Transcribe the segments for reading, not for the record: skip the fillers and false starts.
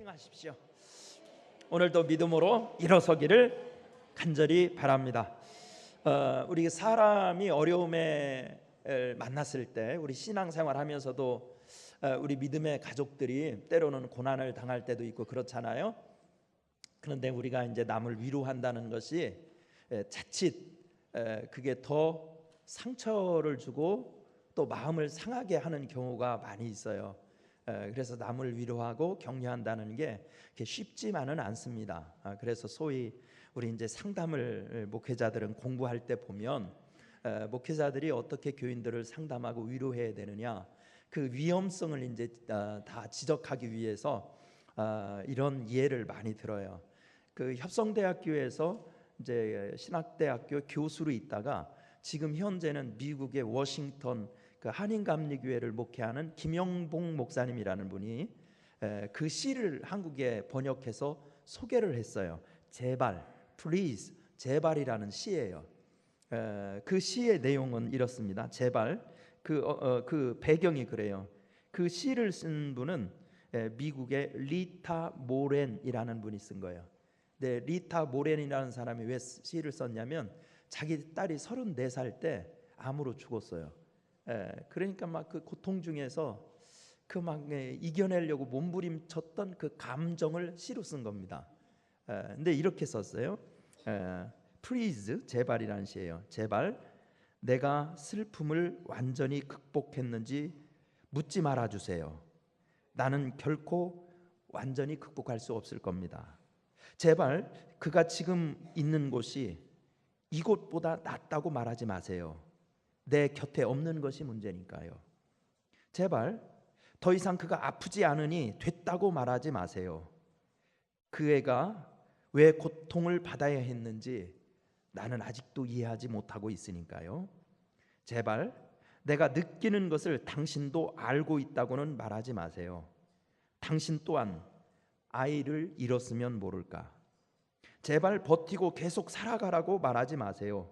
평안하십시오. 오늘도 믿음으로 일어서기를 간절히 바랍니다. 우리 사람이 어려움에 만났을 때, 우리 신앙생활하면서도 우리 믿음의 가족들이 때로는 고난을 당할 때도 있고 그렇잖아요. 그런데 우리가 이제 남을 위로한다는 것이 자칫 그게 더 상처를 주고 또 마음을 상하게 하는 경우가 많이 있어요. 그래서 남을 위로하고 격려한다는 게 쉽지만은 않습니다. 그래서 소위 우리 이제 상담을 목회자들은 공부할 때 보면 목회자들이 어떻게 교인들을 상담하고 위로해야 되느냐, 그 위험성을 이제 다 지적하기 위해서 이런 예를 많이 들어요. 그 협성대학교에서 이제 신학대학교 교수로 있다가 지금 현재는 미국의 워싱턴 그 한인감리교회를 목회하는 김영봉 목사님이라는 분이 그 시를 한국에 번역해서 소개를 했어요. 제발, please, 제발이라는 시예요. 그 시의 내용은 이렇습니다. 제발, 그 배경이 그래요. 그 시를 쓴 분은 미국의 리타 모렌이라는 분이 쓴 거예요. 네, 리타 모렌이라는 사람이 왜 시를 썼냐면 자기 딸이 34살 때 암으로 죽었어요. 그러니까 막 그 고통 중에서 그 막 이겨내려고 몸부림쳤던 그 감정을 시로 쓴 겁니다. 근데 이렇게 썼어요. Please, 제발이라는 시예요. 제발 내가 슬픔을 완전히 극복했는지 묻지 말아 주세요. 나는 결코 완전히 극복할 수 없을 겁니다. 제발 그가 지금 있는 곳이 이곳보다 낫다고 말하지 마세요. 내 곁에 없는 것이 문제니까요. 제발 더 이상 그가 아프지 않으니 됐다고 말하지 마세요. 그 애가 왜 고통을 받아야 했는지 나는 아직도 이해하지 못하고 있으니까요. 제발 내가 느끼는 것을 당신도 알고 있다고는 말하지 마세요. 당신 또한 아이를 잃었으면 모를까. 제발 버티고 계속 살아가라고 말하지 마세요.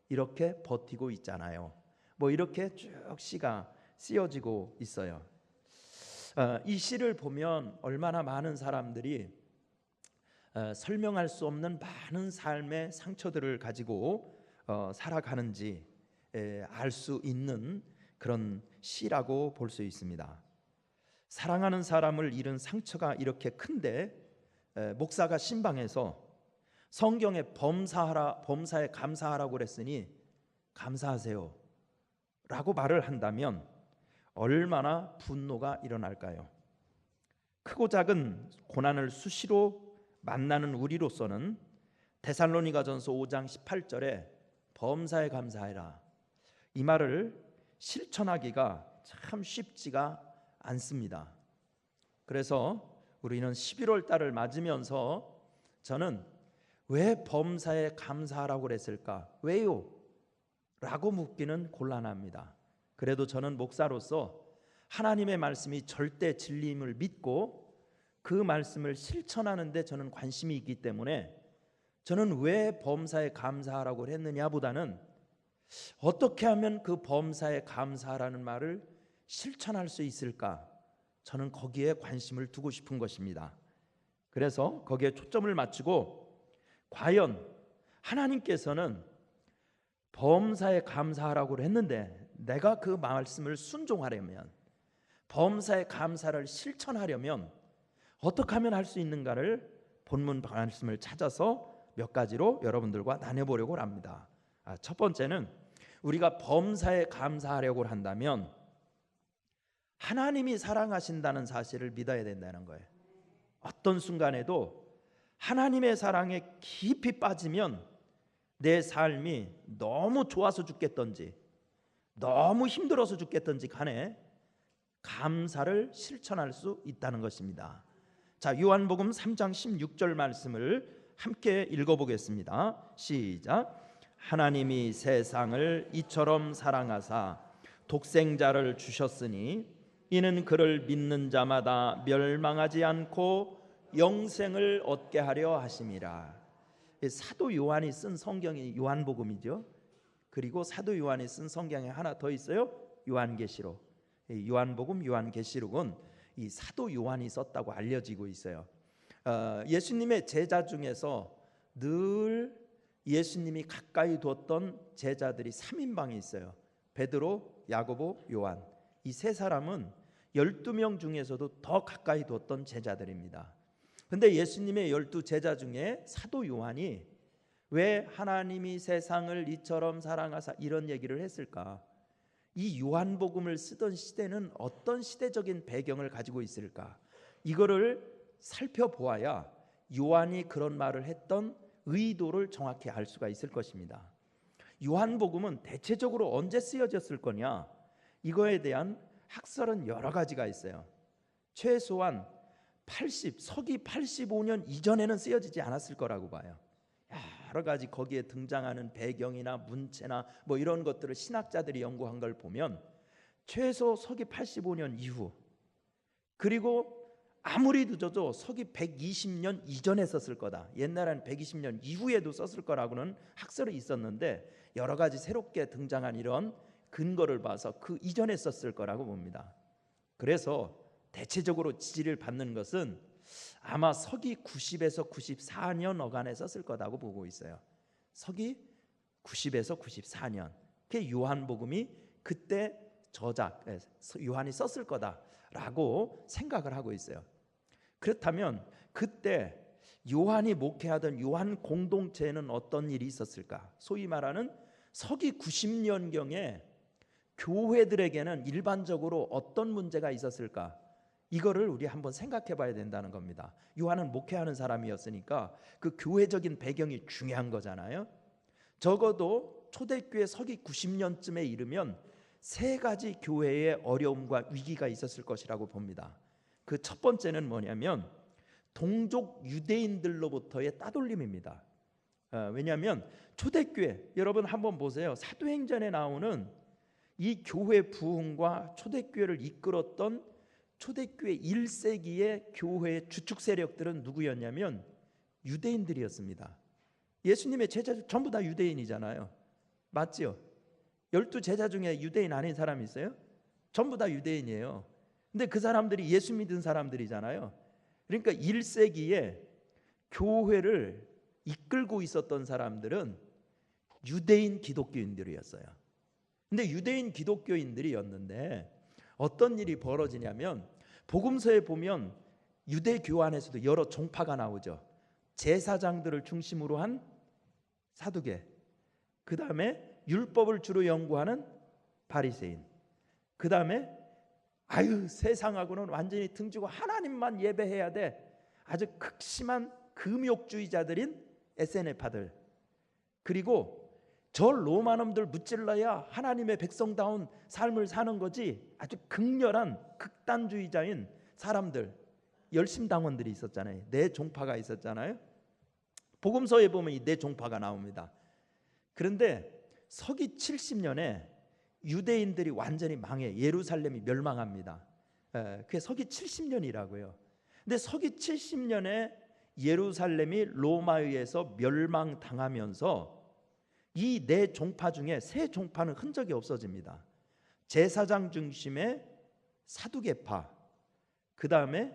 이렇게 버티고 있잖아요. 뭐 이렇게 쭉 시가 쓰여지고 있어요. 이 시를 보면 얼마나 많은 사람들이 설명할 수 없는 많은 삶의 상처들을 가지고 살아가는지 알 수 있는 그런 시라고 볼 수 있습니다. 사랑하는 사람을 잃은 상처가 이렇게 큰데 목사가 신방에서 성경에 범사에 감사하라고 그랬으니 감사하세요 라고 말을 한다면 얼마나 분노가 일어날까요? 크고 작은 고난을 수시로 만나는 우리로서는 데살로니가전서 5장 18절에 범사에 감사해라, 이 말을 실천하기가 참 쉽지가 않습니다. 그래서 우리는 11월 달을 맞으면서 저는 왜 범사에 감사하라고 그랬을까? 왜요? 라고 묻기는 곤란합니다. 그래도 저는 목사로서 하나님의 말씀이 절대 진리임을 믿고 그 말씀을 실천하는 데 저는 관심이 있기 때문에 저는 왜 범사에 감사하라고 했느냐 보다는 어떻게 하면 그 범사에 감사하라는 말을 실천할 수 있을까? 저는 거기에 관심을 두고 싶은 것입니다. 그래서 거기에 초점을 맞추고 과연 하나님께서는 범사에 감사하라고 했는데 내가 그 말씀을 순종하려면, 범사에 감사를 실천하려면 어떻게 하면 할 수 있는가를 본문 말씀을 찾아서 몇 가지로 여러분들과 나눠보려고 합니다. 첫 번째는 우리가 범사에 감사하려고 한다면 하나님이 사랑하신다는 사실을 믿어야 된다는 거예요. 어떤 순간에도 하나님의 사랑에 깊이 빠지면 내 삶이 너무 좋아서 죽겠던지 너무 힘들어서 죽겠던지 간에 감사를 실천할 수 있다는 것입니다. 자, 요한복음 3장 16절 말씀을 함께 읽어보겠습니다. 시작. 하나님이 세상을 이처럼 사랑하사 독생자를 주셨으니 이는 그를 믿는 자마다 멸망하지 않고 영생을 얻게 하려 하심이라. 사도 요한이 쓴 성경이 요한복음이죠. 그리고 사도 요한이 쓴 성경에 하나 더 있어요. 요한계시록. 요한복음, 요한계시록은 이 사도 요한이 썼다고 알려지고 있어요. 예수님의 제자 중에서 늘 예수님이 가까이 뒀던 제자들이 3인방이 있어요. 베드로, 야고보, 요한. 이 세 사람은 12명 중에서도 더 가까이 뒀던 제자들입니다. 근데 예수님의 12제자 중에 사도 요한이 왜 하나님이 세상을 이처럼 사랑하사 이런 얘기를 했을까? 이 요한복음을 쓰던 시대는 어떤 시대적인 배경을 가지고 있을까? 이거를 살펴보아야 요한이 그런 말을 했던 의도를 정확히 알 수가 있을 것입니다. 요한복음은 대체적으로 언제 쓰여졌을 거냐? 이거에 대한 학설은 여러 가지가 있어요. 최소한 서기 85년 이전에는 쓰여지지 않았을 거라고 봐요. 여러 가지 거기에 등장하는 배경이나 문체나 뭐 이런 것들을 신학자들이 연구한 걸 보면 최소 서기 85년 이후, 그리고 아무리 늦어도 서기 120년 이전에 썼을 거다. 옛날에는 120년 이후에도 썼을 거라고는 학설이 있었는데 여러 가지 새롭게 등장한 이런 근거를 봐서 그 이전에 썼을 거라고 봅니다. 그래서 대체적으로 지지를 받는 것은 아마 서기 90에서 94년 어간에 썼을 거라고 보고 있어요. 서기 90에서 94년. 그게 요한복음이 그때 요한이 썼을 거다라고 생각을 하고 있어요. 그렇다면 그때 요한이 목회하던 요한 공동체에는 어떤 일이 있었을까? 소위 말하는 서기 90년경에 교회들에게는 일반적으로 어떤 문제가 있었을까? 이거를 우리 한번 생각해 봐야 된다는 겁니다. 요한은 목회하는 사람이었으니까 그 교회적인 배경이 중요한 거잖아요. 적어도 초대교회 서기 90년쯤에 이르면 세 가지 교회의 어려움과 위기가 있었을 것이라고 봅니다. 그 첫 번째는 뭐냐면 동족 유대인들로부터의 따돌림입니다. 왜냐하면 초대교회, 여러분 한번 보세요. 사도행전에 나오는 이 교회 부흥과 초대교회를 이끌었던 초대교회 1세기의 교회의 주축 세력들은 누구였냐면 유대인들이었습니다. 예수님의 제자들 전부 다 유대인이잖아요. 맞죠? 12제자 중에 유대인 아닌 사람이 있어요? 전부 다 유대인이에요. 근데 그 사람들이 예수 믿은 사람들이잖아요. 그러니까 1세기에 교회를 이끌고 있었던 사람들은 유대인 기독교인들이었어요. 근데 유대인 기독교인들이었는데 어떤 일이 벌어지냐면 복음서에 보면 유대교 안에서도 여러 종파가 나오죠. 제사장들을 중심으로 한 사두개, 그 다음에 율법을 주로 연구하는 바리새인, 그 다음에 세상하고는 완전히 등지고 하나님만 예배해야 돼, 아주 극심한 금욕주의자들인 에세네파들, 그리고 저 로마놈들 무찔러야 하나님의 백성다운 삶을 사는 거지, 아주 극렬한 극단주의자인 사람들, 열심당원들이 있었잖아요. 네 종파가 있었잖아요. 복음서에 보면 이 네 종파가 나옵니다. 그런데 서기 70년에 유대인들이 완전히 망해 예루살렘이 멸망합니다. 그게 서기 70년이라고요. 근데 서기 70년에 예루살렘이 로마에 의해서 멸망당하면서 이 네 종파 중에 세 종파는 흔적이 없어집니다. 제사장 중심의 사두개파, 그 다음에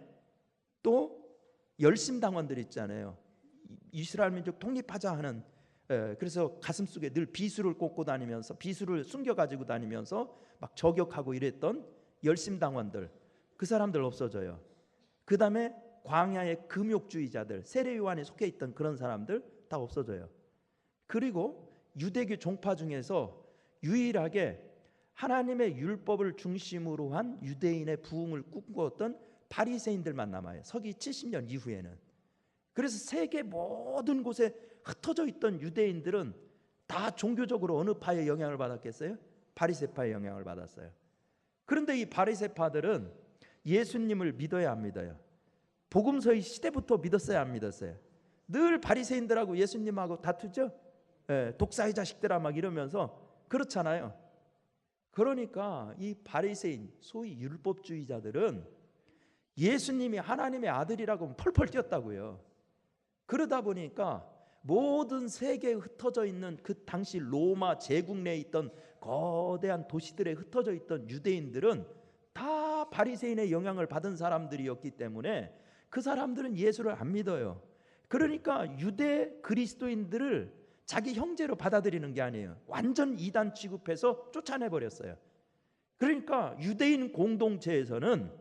또 열심당원들 있잖아요. 이스라엘 민족 독립하자 하는, 그래서 가슴속에 늘 비수를 꽂고 다니면서 비수를 숨겨가지고 다니면서 막 저격하고 이랬던 열심당원들, 그 사람들 없어져요. 그 다음에 광야의 금욕주의자들, 세례요한에 속해 있던 그런 사람들 다 없어져요. 그리고 유대교 종파 중에서 유일하게 하나님의 율법을 중심으로 한 유대인의 부흥을 꿈꾸었던 바리새인들만 남아요. 서기 70년 이후에는. 그래서 세계 모든 곳에 흩어져 있던 유대인들은 다 종교적으로 어느 파의 영향을 받았겠어요? 바리새파의 영향을 받았어요. 그런데 이 바리새파들은 예수님을 믿어야 안 믿어요? 복음서의 시대부터 믿었어요, 안 믿었어요? 늘 바리새인들하고 예수님하고 다투죠. 독사의 자식들아 막 이러면서 그렇잖아요. 그러니까 이 바리새인, 소위 율법주의자들은 예수님이 하나님의 아들이라고 펄펄 뛰었다고요. 그러다 보니까 모든 세계에 흩어져 있는 그 당시 로마 제국 내에 있던 거대한 도시들에 흩어져 있던 유대인들은 다 바리새인의 영향을 받은 사람들이었기 때문에 그 사람들은 예수를 안 믿어요. 그러니까 유대 그리스도인들을 자기 형제로 받아들이는 게 아니에요. 완전 이단 취급해서 쫓아내버렸어요. 그러니까 유대인 공동체에서는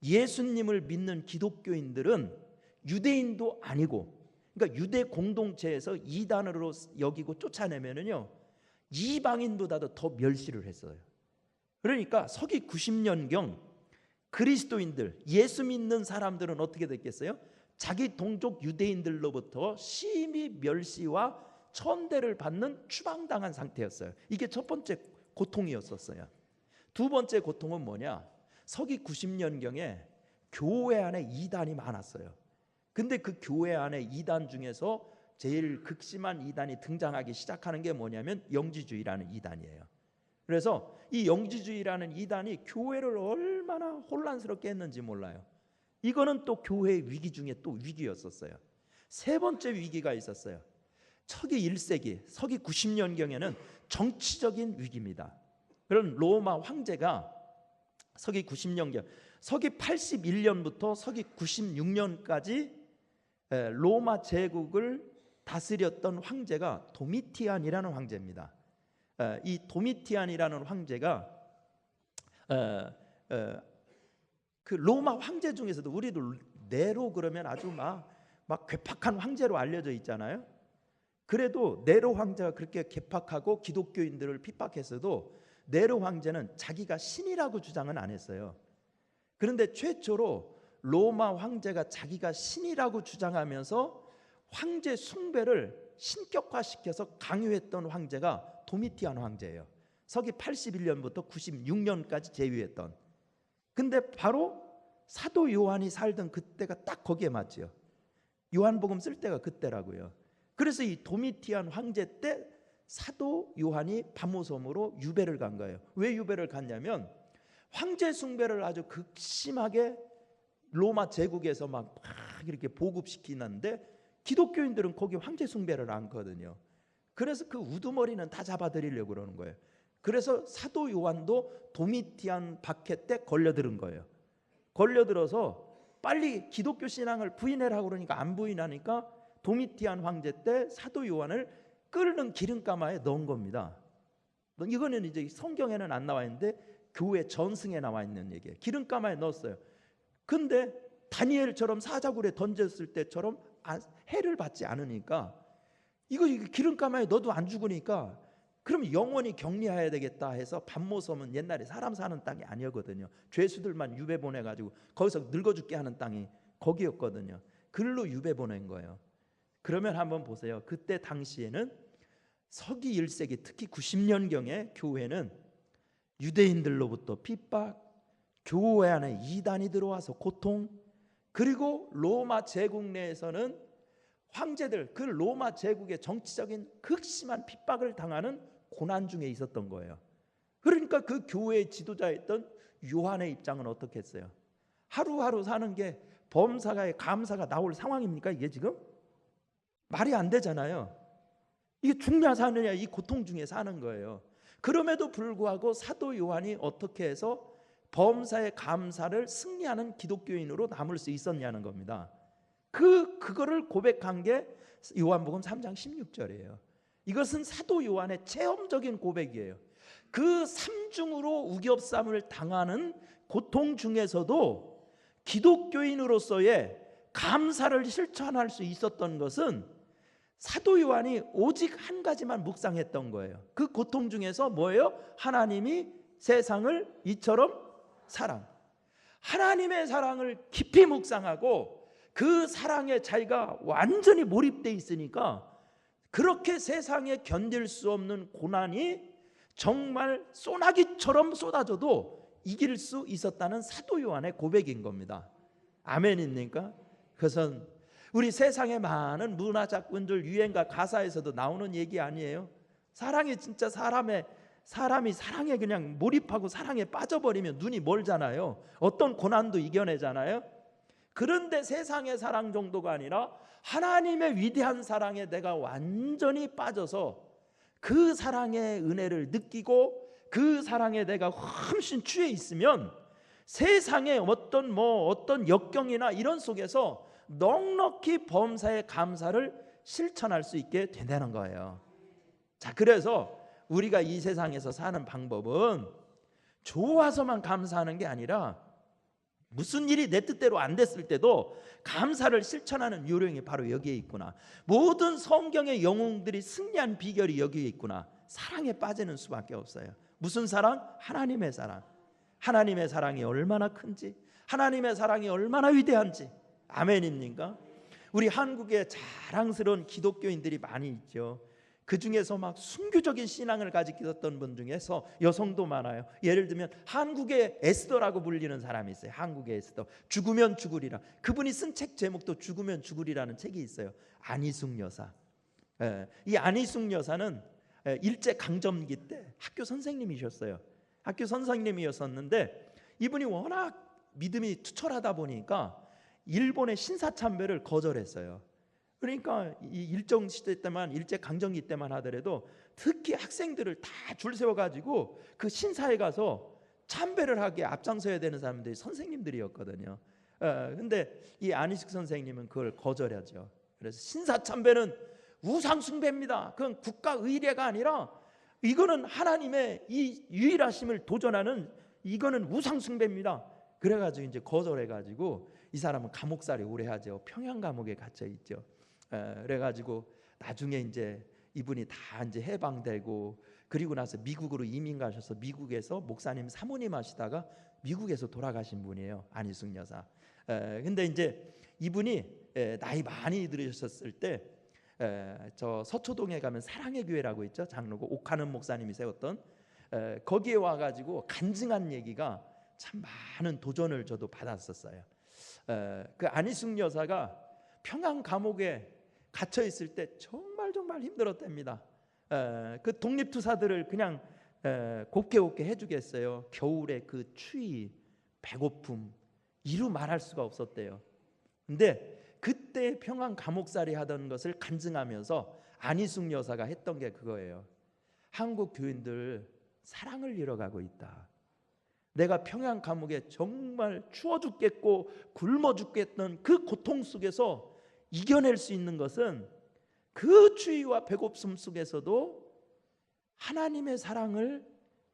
예수님을 믿는 기독교인들은 유대인도 아니고, 그러니까 유대 공동체에서 이단으로 여기고 쫓아내면은요, 이방인보다도 더 멸시를 했어요. 그러니까 서기 90년경 그리스도인들, 예수 믿는 사람들은 어떻게 됐겠어요? 자기 동족 유대인들로부터 심히 멸시와 천대를 받는 추방당한 상태였어요. 이게 첫 번째 고통이었었어요. 두 번째 고통은 뭐냐? 서기 90년경에 교회 안에 이단이 많았어요. 근데 그 교회 안에 이단 중에서 제일 극심한 이단이 등장하기 시작하는 게 뭐냐면 영지주의라는 이단이에요. 그래서 이 영지주의라는 이단이 교회를 얼마나 혼란스럽게 했는지 몰라요. 이거는 또 교회의 위기 중에 또 위기였었어요. 세 번째 위기가 있었어요. 서기 1세기, 서기 90년경에는 정치적인 위기입니다. 그런 로마 황제가 서기 90년경, 서기 81년부터 서기 96년까지 로마 제국을 다스렸던 황제가 도미티안이라는 황제입니다. 이 도미티안이라는 황제가 그 로마 황제 중에서도 우리도 네로 그러면 아주 막 괴팍한 황제로 알려져 있잖아요. 그래도 네로 황제가 그렇게 괴팍하고 기독교인들을 핍박했어도 네로 황제는 자기가 신이라고 주장은 안 했어요. 그런데 최초로 로마 황제가 자기가 신이라고 주장하면서 황제 숭배를 신격화시켜서 강요했던 황제가 도미티안 황제예요. 서기 81년부터 96년까지 재위했던. 근데 바로 사도 요한이 살던 그때가 딱 거기에 맞지요. 요한복음 쓸 때가 그때라고요. 그래서 이 도미티안 황제 때 사도 요한이 바모섬으로 유배를 간 거예요. 왜 유배를 갔냐면 황제 숭배를 아주 극심하게 로마 제국에서 막 이렇게 보급시키는데 기독교인들은 거기 황제 숭배를 안거든요. 그래서 그 우두머리는 다 잡아들이려고 그러는 거예요. 그래서 사도 요한도 도미티안 박해 때 걸려들은 거예요. 걸려들어서 빨리 기독교 신앙을 부인해라고 그러니까 안 부인하니까 도미티안 황제 때 사도 요한을 끓는 기름가마에 넣은 겁니다. 이거는 이제 성경에는 안 나와 있는데 교회 전승에 나와 있는 얘기예요. 기름가마에 넣었어요. 근데 다니엘처럼 사자굴에 던졌을 때처럼 해를 받지 않으니까 이거 기름가마에 넣어도 안 죽으니까 그럼 영원히 격리해야 되겠다 해서 반모섬은 옛날에 사람 사는 땅이 아니었거든요. 죄수들만 유배 보내가지고 거기서 늙어 죽게 하는 땅이 거기였거든요. 글로 유배 보낸 거예요. 그러면 한번 보세요. 그때 당시에는 서기 1세기 특히 90년경에 교회는 유대인들로부터 핍박, 교회 안에 이단이 들어와서 고통, 그리고 로마 제국 내에서는 황제들, 그 로마 제국의 정치적인 극심한 핍박을 당하는 고난 중에 있었던 거예요. 그러니까 그 교회의 지도자였던 요한의 입장은 어떻게 했어요? 하루하루 사는 게 범사가의 감사가 나올 상황입니까? 이게 지금? 말이 안 되잖아요. 이게 죽냐 사느냐 이 고통 중에 사는 거예요. 그럼에도 불구하고 사도 요한이 어떻게 해서 범사의 감사를 승리하는 기독교인으로 남을 수 있었냐는 겁니다. 그거를 고백한 게 요한복음 3장 16절이에요. 이것은 사도 요한의 체험적인 고백이에요. 그 삼중으로 우겹삼을 당하는 고통 중에서도 기독교인으로서의 감사를 실천할 수 있었던 것은 사도 요한이 오직 한 가지만 묵상했던 거예요. 그 고통 중에서 뭐예요? 하나님이 세상을 이처럼 하나님의 사랑을 깊이 묵상하고 그 사랑에 자기가 완전히 몰입돼 있으니까 그렇게 세상에 견딜 수 없는 고난이 정말 소나기처럼 쏟아져도 이길 수 있었다는 사도 요한의 고백인 겁니다. 아멘입니까? 그것은 우리 세상의 많은 문화 작품들 유행가 가사에서도 나오는 얘기 아니에요? 사랑이 진짜 사람이 사랑에 그냥 몰입하고 사랑에 빠져버리면 눈이 멀잖아요. 어떤 고난도 이겨내잖아요. 그런데 세상의 사랑 정도가 아니라 하나님의 위대한 사랑에 내가 완전히 빠져서 그 사랑의 은혜를 느끼고 그 사랑에 내가 훨씬 취해 있으면 세상의 어떤 역경이나 이런 속에서 넉넉히 범사의 감사를 실천할 수 있게 된다는 거예요. 자, 그래서 우리가 이 세상에서 사는 방법은 좋아서만 감사하는 게 아니라 무슨 일이 내 뜻대로 안 됐을 때도 감사를 실천하는 요령이 바로 여기에 있구나. 모든 성경의 영웅들이 승리한 비결이 여기에 있구나. 사랑에 빠지는 수밖에 없어요. 무슨 사랑? 하나님의 사랑. 하나님의 사랑이 얼마나 큰지, 하나님의 사랑이 얼마나 위대한지. 아멘입니까? 우리 한국에 자랑스러운 기독교인들이 많이 있죠. 그 중에서 막 순교적인 신앙을 가지고 있었던 분 중에서 여성도 많아요. 예를 들면 한국의 에스더라고 불리는 사람이 있어요. 한국의 에스더, 죽으면 죽으리라. 그분이 쓴 책 제목도 죽으면 죽으리라는 책이 있어요. 안희숙 여사. 이 안희숙 여사는 일제 강점기 때 학교 선생님이셨어요. 학교 선생님이었었는데 이분이 워낙 믿음이 투철하다 보니까 일본의 신사참배를 거절했어요. 그러니까 이 일정 시대 때만, 일제 강점기 때만 하더라도 특히 학생들을 다 줄 세워가지고 그 신사에 가서 참배를 하게 앞장서야 되는 사람들이 선생님들이었거든요. 근데 이 안희숙 선생님은 그걸 거절하죠. 그래서 신사 참배는 우상 숭배입니다. 그건 국가 의례가 아니라 이거는 하나님의 이 유일하심을 도전하는, 이거는 우상 숭배입니다. 그래가지고 이제 거절해가지고 이 사람은 감옥살이 오래 하죠. 평양 감옥에 갇혀 있죠. 그래가지고 나중에 이제 이분이 다 이제 해방되고, 그리고 나서 미국으로 이민 가셔서 미국에서 목사님 사모님 하시다가 미국에서 돌아가신 분이에요. 안희숙 여사. 근데 이제 이분이 나이 많이 들으셨을 때 저 서초동에 가면 사랑의 교회라고 있죠. 장로고 옥하는 목사님이 세웠던, 거기에 와가지고 간증한 얘기가 참 많은 도전을 저도 받았었어요. 그 안희숙 여사가 평양 감옥에 갇혀 있을 때 정말 힘들었답니다. 그 독립투사들을 그냥 곱게 해주겠어요. 겨울에 그 추위, 배고픔 이루 말할 수가 없었대요. 근데 그때 평양 감옥살이 하던 것을 간증하면서 안희숙 여사가 했던 게 그거예요. 한국 교인들 사랑을 잃어가고 있다. 내가 평양 감옥에 정말 추워 죽겠고 굶어 죽겠던 그 고통 속에서 이겨낼 수 있는 것은 그 추위와 배고픔 속에서도 하나님의 사랑을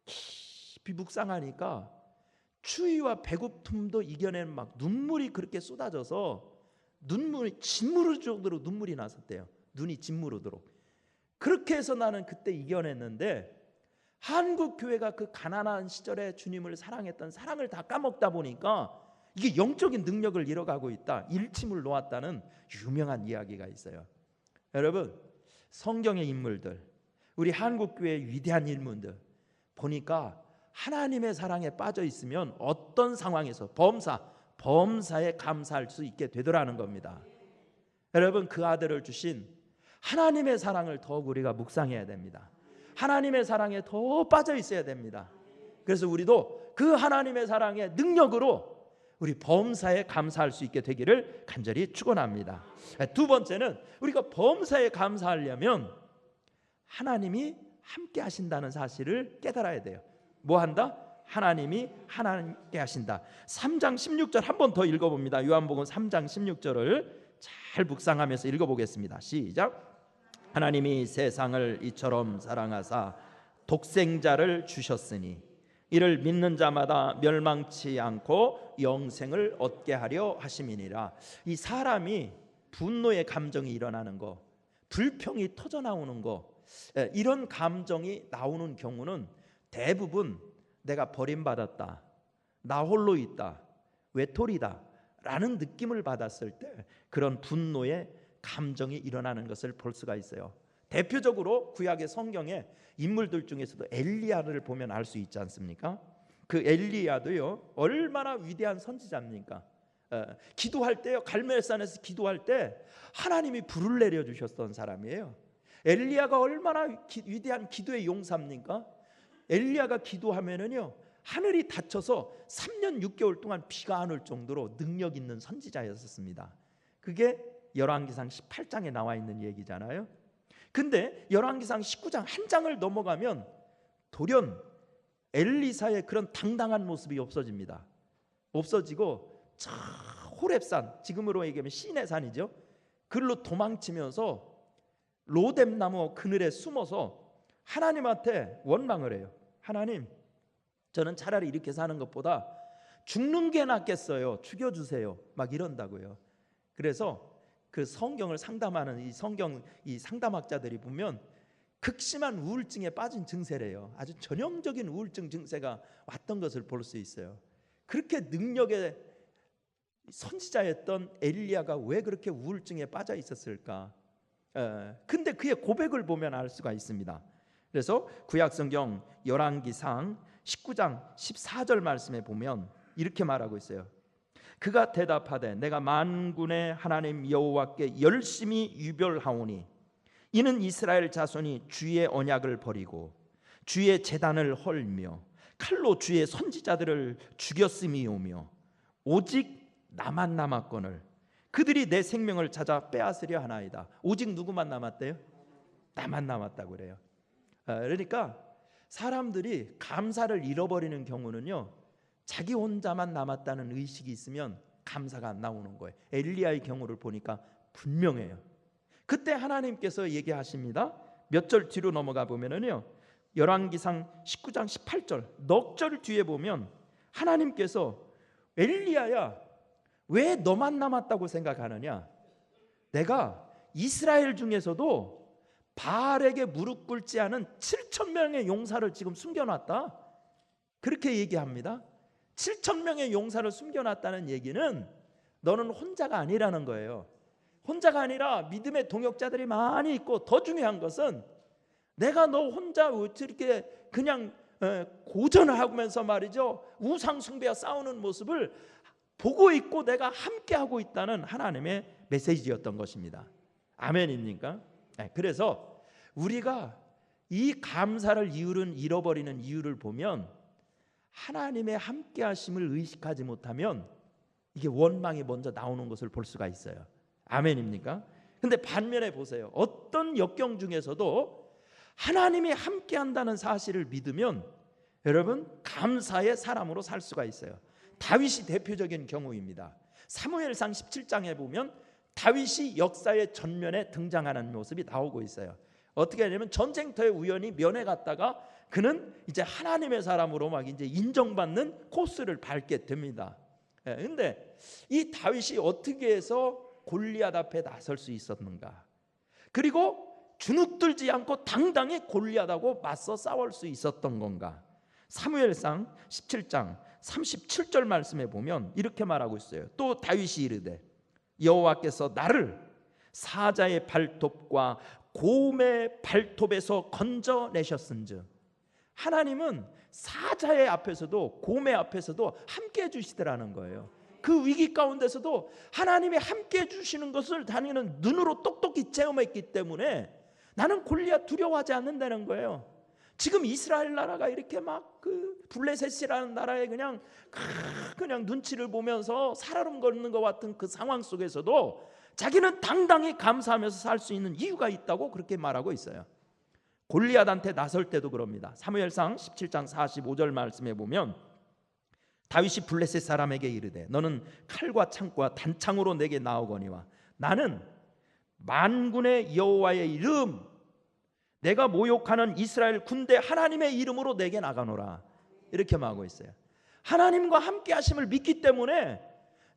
깊이 묵상하니까 추위와 배고픔도 이겨내는 막 눈물이 그렇게 쏟아져서 눈물이 짓무를 정도로 눈물이 났었대요. 눈이 짓무르도록. 그렇게 해서 나는 그때 이겨냈는데 한국 교회가 그 가난한 시절에 주님을 사랑했던 사랑을 다 까먹다 보니까 이게 영적인 능력을 잃어가고 있다. 일침을 놓았다는 유명한 이야기가 있어요. 여러분, 성경의 인물들, 우리 한국 교회의 위대한 인물들 보니까 하나님의 사랑에 빠져 있으면 어떤 상황에서 범사에 감사할 수 있게 되더라는 겁니다. 여러분, 그 아들을 주신 하나님의 사랑을 더욱 우리가 묵상해야 됩니다. 하나님의 사랑에 더 빠져 있어야 됩니다. 그래서 우리도 그 하나님의 사랑의 능력으로 우리 범사에 감사할 수 있게 되기를 간절히 축원합니다. 두 번째는 우리가 범사에 감사하려면 하나님이 함께 하신다는 사실을 깨달아야 돼요. 뭐 한다? 하나님이 함께 하신다. 3장 16절 한 번 더 읽어봅니다. 요한복음 3장 16절을 잘 묵상하면서 읽어보겠습니다. 시작. 하나님이 세상을 이처럼 사랑하사 독생자를 주셨으니 이를 믿는 자마다 멸망치 않고 영생을 얻게 하려 하심이니라. 이 사람이 분노의 감정이 일어나는 거, 불평이 터져 나오는 거, 이런 감정이 나오는 경우는 대부분 내가 버림받았다, 나 홀로 있다, 외톨이다 라는 느낌을 받았을 때 그런 분노의 감정이 일어나는 것을 볼 수가 있어요. 대표적으로 구약의 성경에 인물들 중에서도 엘리야를 보면 알 수 있지 않습니까? 그 엘리야도요 얼마나 위대한 선지자입니까? 기도할 때요, 갈멜산에서 기도할 때 하나님이 불을 내려주셨던 사람이에요. 엘리야가 얼마나 위대한 기도의 용사입니까? 엘리야가 기도하면은요 하늘이 닫혀서 3년 6개월 동안 비가 안 올 정도로 능력 있는 선지자였었습니다. 그게 열왕기상 18장에 나와 있는 얘기잖아요. 근데 열왕기상 19장 한 장을 넘어가면 돌연 엘리사의 그런 당당한 모습이 없어집니다. 없어지고 저 호렙산, 지금으로 얘기하면 시내산이죠. 그걸로 도망치면서 로뎀나무 그늘에 숨어서 하나님한테 원망을 해요. 하나님, 저는 차라리 이렇게 사는 것보다 죽는 게 낫겠어요. 죽여주세요. 막 이런다고요. 그래서 그 성경을 상담하는 이 상담학자들이 보면 극심한 우울증에 빠진 증세래요. 아주 전형적인 우울증 증세가 왔던 것을 볼 수 있어요. 그렇게 능력의 선지자였던 엘리야가 왜 그렇게 우울증에 빠져 있었을까? 근데 그의 고백을 보면 알 수가 있습니다. 그래서 구약성경 열왕기상 19장 14절 말씀에 보면 이렇게 말하고 있어요. 그가 대답하되 내가 만군의 하나님 여호와께 열심히 유별하오니 이는 이스라엘 자손이 주의 언약을 버리고 주의 제단을 헐며 칼로 주의 선지자들을 죽였음이오며 오직 나만 남았거늘 그들이 내 생명을 찾아 빼앗으려 하나이다. 오직 누구만 남았대요? 나만 남았다고 그래요. 그러니까 사람들이 감사를 잃어버리는 경우는요, 자기 혼자만 남았다는 의식이 있으면 감사가 안 나오는 거예요. 엘리야의 경우를 보니까 분명해요. 그때 하나님께서 얘기하십니다. 몇 절 뒤로 넘어가 보면은요, 열왕기상 19장 18절 넉 절 뒤에 보면 하나님께서 엘리야야, 왜 너만 남았다고 생각하느냐? 내가 이스라엘 중에서도 바알에게 무릎 꿇지 않은 7,000명의 용사를 지금 숨겨놨다. 그렇게 얘기합니다. 7,000명의 용사를 숨겨놨다는 얘기는 너는 혼자가 아니라는 거예요. 혼자가 아니라 믿음의 동역자들이 많이 있고, 더 중요한 것은 내가 너 혼자 이렇게 그냥 고전을 하면서 말이죠, 우상 숭배와 싸우는 모습을 보고 있고 내가 함께 하고 있다는 하나님의 메시지였던 것입니다. 아멘입니까? 그래서 우리가 이 감사를 잃어버리는 이유를 보면 하나님의 함께 하심을 의식하지 못하면 이게 원망이 먼저 나오는 것을 볼 수가 있어요. 아멘입니까? 근데 반면에 보세요. 어떤 역경 중에서도 하나님이 함께 한다는 사실을 믿으면 여러분 감사의 사람으로 살 수가 있어요. 다윗이 대표적인 경우입니다. 사무엘상 17장에 보면 다윗이 역사의 전면에 등장하는 모습이 나오고 있어요. 어떻게 하냐면 전쟁터에 우연히 면회 갔다가 그는 이제 하나님의 사람으로 막 이제 인정받는 코스를 밟게 됩니다. 근데 이 다윗이 어떻게 해서 골리앗 앞에 나설 수 있었는가? 그리고 주눅들지 않고 당당히 골리앗하고 맞서 싸울 수 있었던 건가? 사무엘상 17장 37절 말씀에 보면 이렇게 말하고 있어요. 또 다윗이 이르되 여호와께서 나를 사자의 발톱과 곰의 발톱에서 건져내셨은즉, 하나님은 사자의 앞에서도 곰의 앞에서도 함께 해주시더라는 거예요. 그 위기 가운데서도 하나님이 함께 해주시는 것을 자기는 눈으로 똑똑히 체험했기 때문에 나는 골리앗 두려워하지 않는다는 거예요. 지금 이스라엘 나라가 이렇게 막 그 블레셋이라는 나라에 그냥 눈치를 보면서 살아름 걷는 것 같은 그 상황 속에서도 자기는 당당히 감사하면서 살 수 있는 이유가 있다고 그렇게 말하고 있어요. 골리앗한테 나설 때도 그럽니다. 사무엘상 17장 45절 말씀에 보면 다윗이 블레셋 사람에게 이르되 너는 칼과 창과 단창으로 내게 나오거니와 나는 만군의 여호와의 이름, 내가 모욕하는 이스라엘 군대 하나님의 이름으로 내게 나가노라, 이렇게 말하고 있어요. 하나님과 함께 하심을 믿기 때문에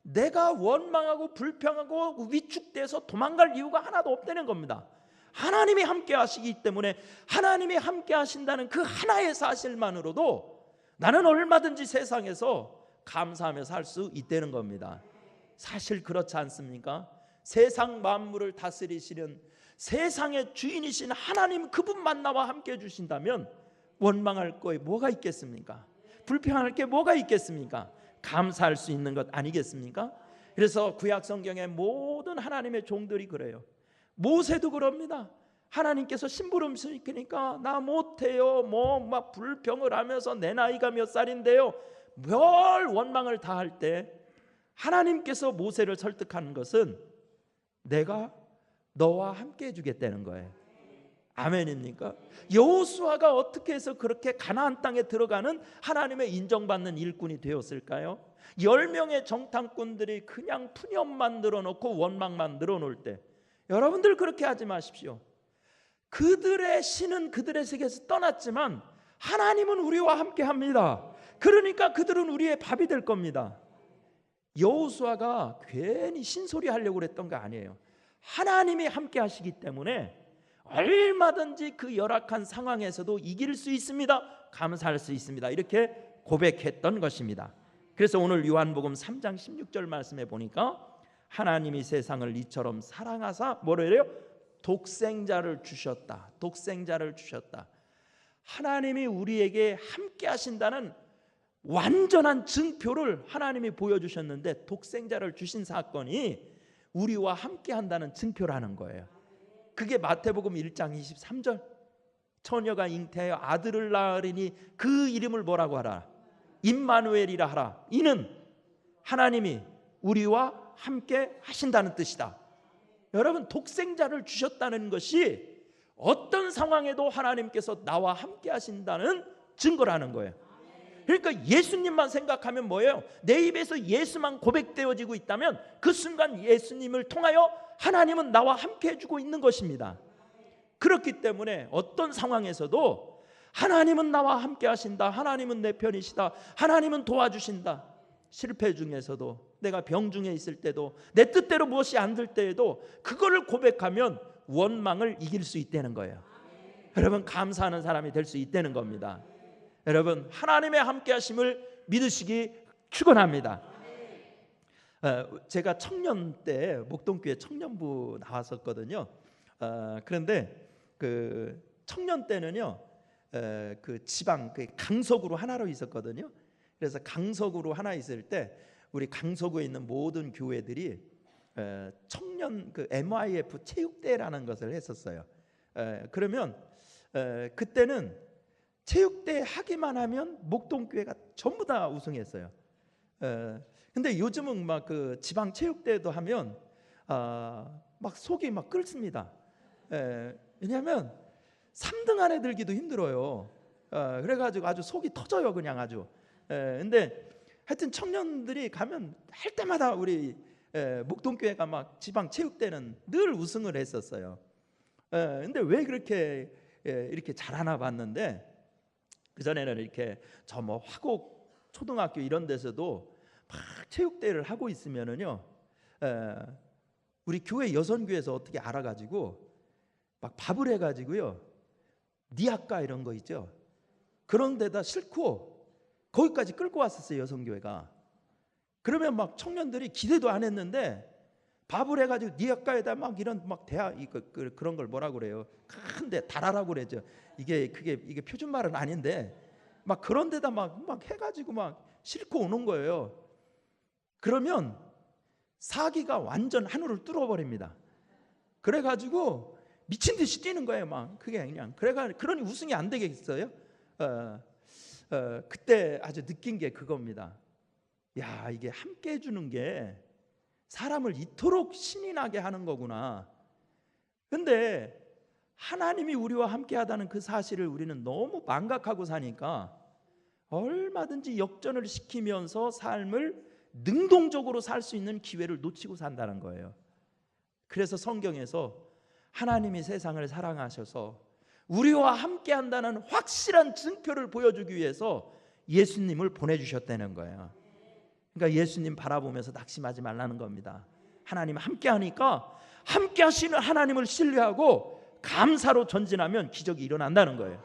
내가 원망하고 불평하고 위축돼서 도망갈 이유가 하나도 없다는 겁니다. 하나님이 함께 하시기 때문에 하나님이 함께 하신다는 그 하나의 사실만으로도 나는 얼마든지 세상에서 감사하며 살 수 있다는 겁니다. 사실 그렇지 않습니까? 세상 만물을 다스리시는 세상의 주인이신 하나님, 그분만 나와 함께 해주신다면 원망할 거에 뭐가 있겠습니까? 불평할 게 뭐가 있겠습니까? 감사할 수 있는 것 아니겠습니까? 그래서 구약 성경의 모든 하나님의 종들이 그래요. 모세도 그럽니다. 하나님께서 심부름 시키니까 나 못해요, 뭐 막 불평을 하면서 내 나이가 몇 살인데요, 별 원망을 다 할 때 하나님께서 모세를 설득하는 것은 내가 너와 함께 해주겠다는 거예요. 아멘입니까? 여호수아가 어떻게 해서 그렇게 가나안 땅에 들어가는 하나님의 인정받는 일꾼이 되었을까요? 10명의 정탐꾼들이 그냥 푸념만 늘어놓고 원망만 늘어놓을 때, 여러분들 그렇게 하지 마십시오. 그들의 신은 그들의 세계에서 떠났지만 하나님은 우리와 함께 합니다. 그러니까 그들은 우리의 밥이 될 겁니다. 여호수아가 괜히 신소리 하려고 그랬던 거 아니에요. 하나님이 함께 하시기 때문에 얼마든지 그 열악한 상황에서도 이길 수 있습니다. 감사할 수 있습니다. 이렇게 고백했던 것입니다. 그래서 오늘 요한복음 3장 16절 말씀에 보니까 하나님이 세상을 이처럼 사랑하사 뭐래요? 독생자를 주셨다. 독생자를 주셨다. 하나님이 우리에게 함께 하신다는 완전한 증표를 하나님이 보여주셨는데, 독생자를 주신 사건이 우리와 함께 한다는 증표라는 거예요. 그게 마태복음 1장 23절, 처녀가 잉태하여 아들을 낳으리니 그 이름을 뭐라고 하라? 임마누엘이라 하라. 이는 하나님이 우리와 함께 하신다는 뜻이다. 여러분, 독생자를 주셨다는 것이 어떤 상황에도 하나님께서 나와 함께 하신다는 증거라는 거예요. 그러니까 예수님만 생각하면 뭐예요? 내 입에서 예수만 고백되어지고 있다면 그 순간 예수님을 통하여 하나님은 나와 함께 해주고 있는 것입니다. 그렇기 때문에 어떤 상황에서도 하나님은 나와 함께 하신다, 하나님은 내 편이시다, 하나님은 도와주신다. 실패 중에서도, 내가 병 중에 있을 때도, 내 뜻대로 무엇이 안 될 때에도 그거를 고백하면 원망을 이길 수 있다는 거예요. 여러분, 감사하는 사람이 될 수 있다는 겁니다. 여러분, 하나님의 함께 하심을 믿으시기 축원합니다. 제가 청년 때 목동교회 청년부 나왔었거든요. 그런데 그 청년 때는요, 그 지방 그 강서구로 하나로 있었거든요. 그래서 강서구로 하나 있을 때 우리 강서구에 있는 모든 교회들이 청년 그 MIF 체육대회라는 것을 했었어요. 그러면 그때는 체육대회 하기만 하면 목동교회가 전부 다 우승했어요. 근데 요즘은 막 그 지방 체육대회도 하면 막 속이 막 끓습니다. 왜냐하면 3등 안에 들기도 힘들어요. 그래가지고 아주 속이 터져요, 그냥 아주. 근데 하여튼 청년들이 가면 할 때마다 우리 목동교회가 막 지방 체육대회는 늘 우승을 했었어요. 근데 왜 그렇게 이렇게 잘하나 봤는데, 그 전에는 이렇게 저 뭐 화곡 초등학교 이런 데서도 막 체육대회를 하고 있으면은요, 우리 교회 여선교회에서 어떻게 알아가지고 막 밥을 해가지고요, 니아까 이런 거 있죠, 그런 데다 싣고 거기까지 끌고 왔었어요, 여선교회가. 그러면 막 청년들이 기대도 안 했는데 밥을 해가지고 니아까에다 막 이런 막 대하 그런 걸 뭐라 그래요? 큰데 달아라고 그러죠. 이게 표준 말은 아닌데 막 그런 데다 막 해가지고 막 싣고 오는 거예요. 그러면 사기가 완전 하늘을 뚫어버립니다. 그래가지고 미친 듯이 뛰는 거예요, 막. 그게 그냥. 그러니 우승이 안 되겠어요? 그때 아주 느낀 게 그겁니다. 야, 이게 함께 해주는 게 사람을 이토록 신이 나게 하는 거구나. 근데 하나님이 우리와 함께 하다는 그 사실을 우리는 너무 망각하고 사니까 얼마든지 역전을 시키면서 삶을 능동적으로 살 수 있는 기회를 놓치고 산다는 거예요. 그래서 성경에서 하나님이 세상을 사랑하셔서 우리와 함께 한다는 확실한 증표를 보여주기 위해서 예수님을 보내주셨다는 거예요. 그러니까 예수님 바라보면서 낙심하지 말라는 겁니다. 하나님 함께 하니까 함께 하시는 하나님을 신뢰하고 감사로 전진하면 기적이 일어난다는 거예요.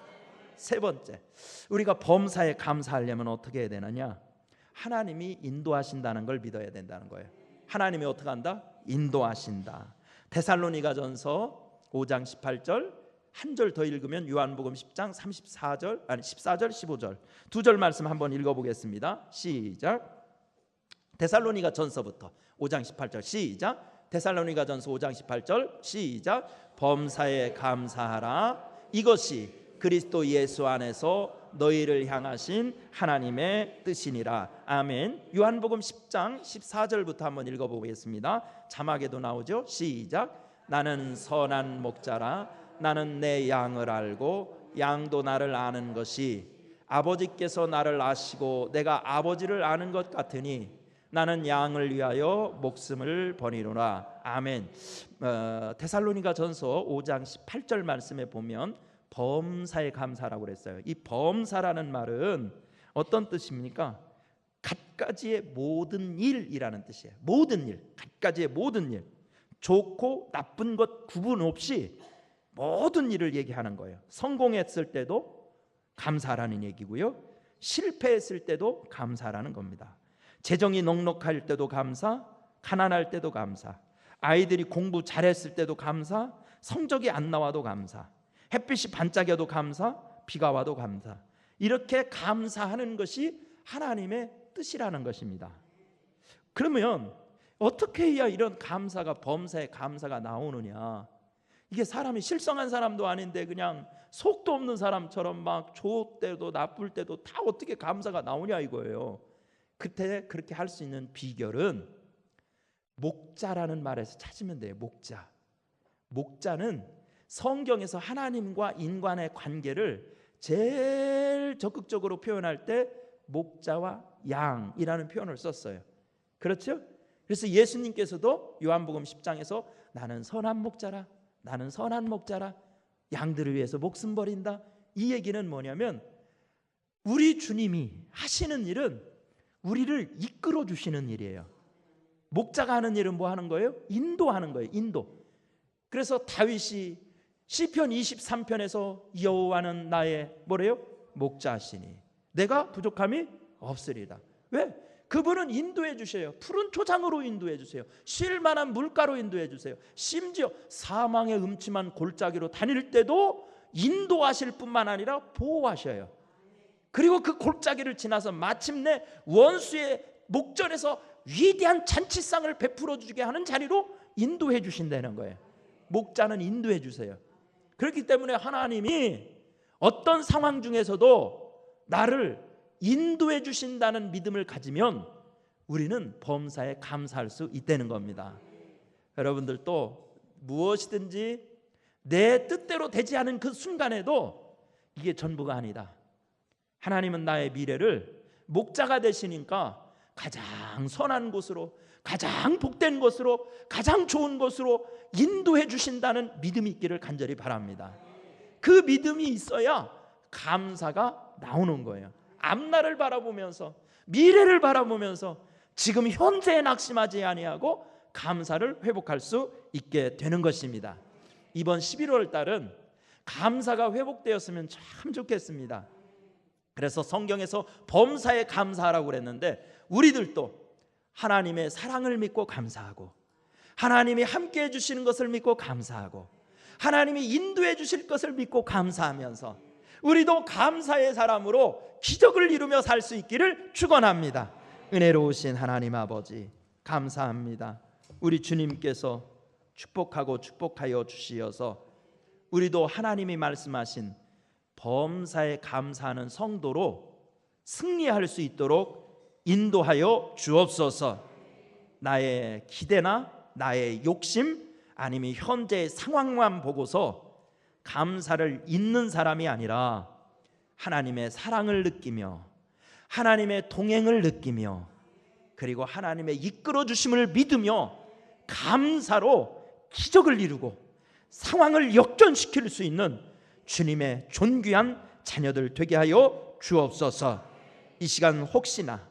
세 번째, 우리가 범사에 감사하려면 어떻게 해야 되느냐? 하나님이 인도하신다는 걸 믿어야 된다는 거예요. 하나님이 어떻게 한다? 인도하신다. 데살로니가전서 5장 18절, 한 절 더 읽으면 요한복음 10장 14절 15절 두 절 말씀 한번 읽어보겠습니다. 시작. 데살로니가전서부터 5장 18절 시작. 데살로니가전서 5장 18절 시작. 범사에 감사하라. 이것이 그리스도 예수 안에서 너희를 향하신 하나님의 뜻이니라. 아멘. 요한복음 10장 14절부터 한번 읽어보겠습니다. 자막에도 나오죠. 시작. 나는 선한 목자라. 나는 내 양을 알고 양도 나를 아는 것이 아버지께서 나를 아시고 내가 아버지를 아는 것 같으니 나는 양을 위하여 목숨을 버리노라. 아멘. 데살로니가 전서 5장 18절 말씀에 보면 범사에 감사라고 그랬어요. 이 범사라는 말은 어떤 뜻입니까? 갖가지의 모든 일이라는 뜻이에요. 모든 일, 갖가지의 모든 일, 좋고 나쁜 것 구분 없이 모든 일을 얘기하는 거예요. 성공했을 때도 감사라는 얘기고요, 실패했을 때도 감사라는 겁니다. 재정이 넉넉할 때도 감사, 가난할 때도 감사, 아이들이 공부 잘했을 때도 감사, 성적이 안 나와도 감사, 햇빛이 반짝여도 감사, 비가 와도 감사. 이렇게 감사하는 것이 하나님의 뜻이라는 것입니다. 그러면 어떻게 해야 이런 감사가, 범사의 감사가 나오느냐? 이게 사람이 실성한 사람도 아닌데 그냥 속도 없는 사람처럼 막 좋을 때도 나쁠 때도 다 어떻게 감사가 나오냐 이거예요. 그때 그렇게 할 수 있는 비결은 목자라는 말에서 찾으면 돼요. 목자. 목자는 성경에서 하나님과 인간의 관계를 제일 적극적으로 표현할 때 목자와 양이라는 표현을 썼어요. 그렇죠? 그래서 예수님께서도 요한복음 10장에서 나는 선한 목자라, 나는 선한 목자라, 양들을 위해서 목숨 버린다. 이 얘기는 뭐냐면 우리 주님이 하시는 일은 우리를 이끌어 주시는 일이에요. 목자가 하는 일은 뭐 하는 거예요? 인도하는 거예요. 인도. 그래서 다윗이 시편 23편에서 여호와는 나의 뭐래요? 목자시니 내가 부족함이 없으리다. 왜? 그분은 인도해 주셔요. 푸른 초장으로 인도해 주세요. 쉴 만한 물가로 인도해 주세요. 심지어 사망의 음침한 골짜기로 다닐 때도 인도하실 뿐만 아니라 보호하셔요. 그리고 그 골짜기를 지나서 마침내 원수의 목전에서 위대한 잔치상을 베풀어 주게 하는 자리로 인도해 주신다는 거예요. 목자는 인도해 주세요. 그렇기 때문에 하나님이 어떤 상황 중에서도 나를 인도해 주신다는 믿음을 가지면 우리는 범사에 감사할 수 있다는 겁니다. 여러분들도 무엇이든지 내 뜻대로 되지 않은 그 순간에도 이게 전부가 아니다. 하나님은 나의 미래를 목자가 되시니까 가장 선한 곳으로, 가장 복된 곳으로, 가장 좋은 곳으로 인도해 주신다는 믿음이 있기를 간절히 바랍니다. 그 믿음이 있어야 감사가 나오는 거예요. 앞날을 바라보면서, 미래를 바라보면서 지금 현재에 낙심하지 아니하고 감사를 회복할 수 있게 되는 것입니다. 이번 11월 달은 감사가 회복되었으면 참 좋겠습니다. 그래서 성경에서 범사에 감사하라고 그랬는데 우리들도 하나님의 사랑을 믿고 감사하고, 하나님이 함께해 주시는 것을 믿고 감사하고, 하나님이 인도해 주실 것을 믿고 감사하면서 우리도 감사의 사람으로 기적을 이루며 살 수 있기를 축원합니다. 은혜로우신 하나님 아버지, 감사합니다. 우리 주님께서 축복하고 축복하여 주시어서 우리도 하나님이 말씀하신 범사에 감사하는 성도로 승리할 수 있도록 인도하여 주옵소서. 나의 기대나 나의 욕심 아니면 현재의 상황만 보고서 감사를 잊는 사람이 아니라 하나님의 사랑을 느끼며 하나님의 동행을 느끼며 그리고 하나님의 이끌어 주심을 믿으며 감사로 기적을 이루고 상황을 역전시킬 수 있는 주님의 존귀한 자녀들 되게 하여 주옵소서. 이 시간 혹시나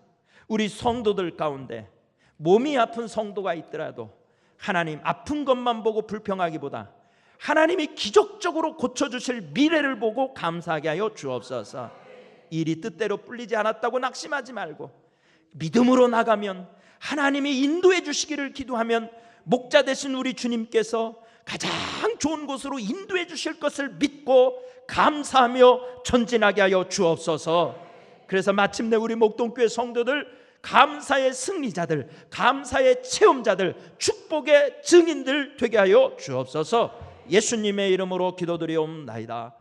우리 성도들 가운데 몸이 아픈 성도가 있더라도 하나님 아픈 것만 보고 불평하기보다 하나님이 기적적으로 고쳐주실 미래를 보고 감사하게 하여 주옵소서. 일이 뜻대로 풀리지 않았다고 낙심하지 말고 믿음으로 나가면 하나님이 인도해 주시기를 기도하면 목자 되신 우리 주님께서 가장 좋은 곳으로 인도해 주실 것을 믿고 감사하며 전진하게 하여 주옵소서. 그래서 마침내 우리 목동교회 성도들 감사의 승리자들, 감사의 체험자들, 축복의 증인들 되게 하여 주옵소서. 예수님의 이름으로 기도드리옵나이다.